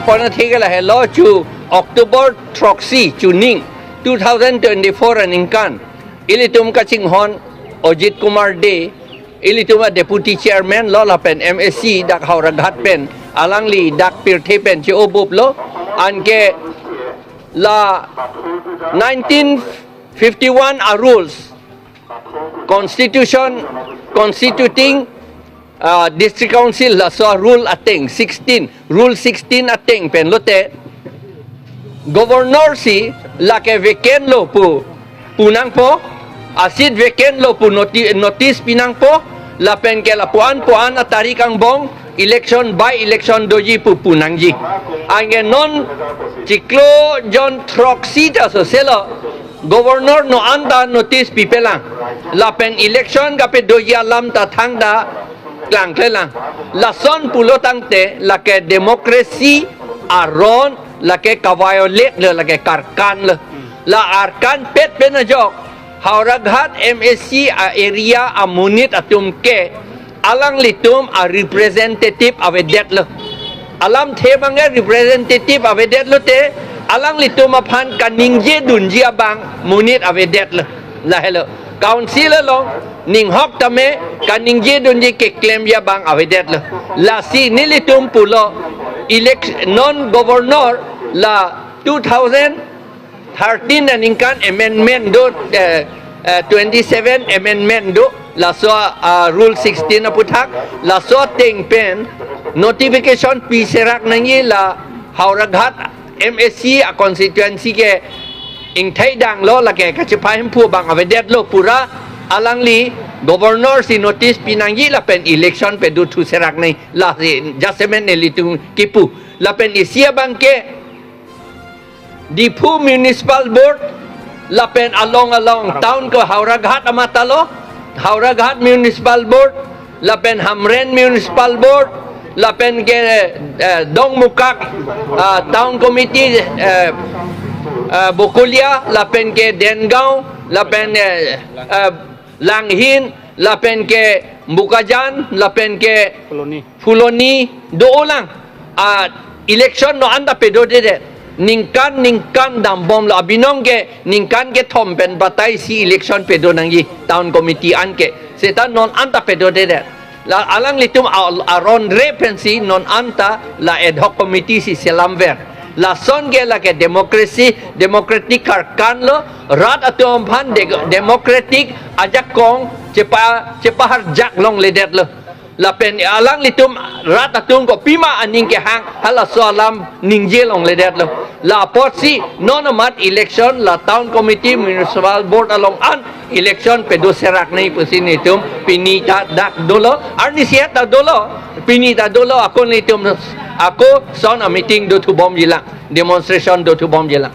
pon thigala hello chu October troxy chuning 2024 aningkan ilitum Kachinghon Ajit Kumar De ilitum deputy chairman lo la pen MSC dak Howraghat pen alangli dak pirthe pen chi obup lo anke la 1951 rules constituting district council la so rule ateng 16 rule 16 ateng pen lote governor si la ke vacant lo pu punang po asid vacant lo pu notice pinang po la pen ke la puan atarikang bong election by election doji pu punang ji ange non ciklo John Troxy ta so selo governor no anda notice pipelang la pen election kape doji alam ta thangda klang klelang la son pulo tangte la ke demokrasi aron la ke violate le la ke karkan le la arkan pet pen Ajok Howraghat MSC area amunit atum ke alang litum a representative avedet le alam the bangga representative avedet lo te alang litum aphan kaningje dunji abang munit avedet le la hello council lo ning hok tame kaningje dunji ke claim ya bang avedet le la si nilitum pulo elect non governor la 2013 aningkan amendment do 27 amendment do la so rule 16 aputhak la so teng pen notification pi serak nangi la Howraghat MSC a constituency ke ing thai dang lo la ke kachipai pu bang avedet lo pura alangli governor si notice pinangi la pen election pe du thu serak nai la justament ne litung kipu la pen isia bang ke Dipu municipal board la pen along town ko Howraghat amatalo Howraghat municipal board la pen Hamren municipal board la pen ke Dong Mukak town committee Bokulia la pen ke Dengau la pen Langhin la pen ke Bukajan la pen ke Fuloni do ulang election no anda pedo de ningkan dam bom la binong ke ningkan ke thom pen batai si election pedo nangi town committee an ke setan non anta pedo de la alang litum aron repensi non anta la ad hoc committee si selamver la son ge la ke democratic karkan lo rat atom phan democratic ajak kong cepa har jak long ledet lo la pen alang litum rat atung ko pima aning ke hang hala so alam ningje long ledet lo la potsi non amat election la town committee municipal board along an election pedo serak nei pusin itum pinita dak dolo arni siat dak dolo pinita dolo ako nitum ako son a meeting do tu bom jila demonstration do tu bom jila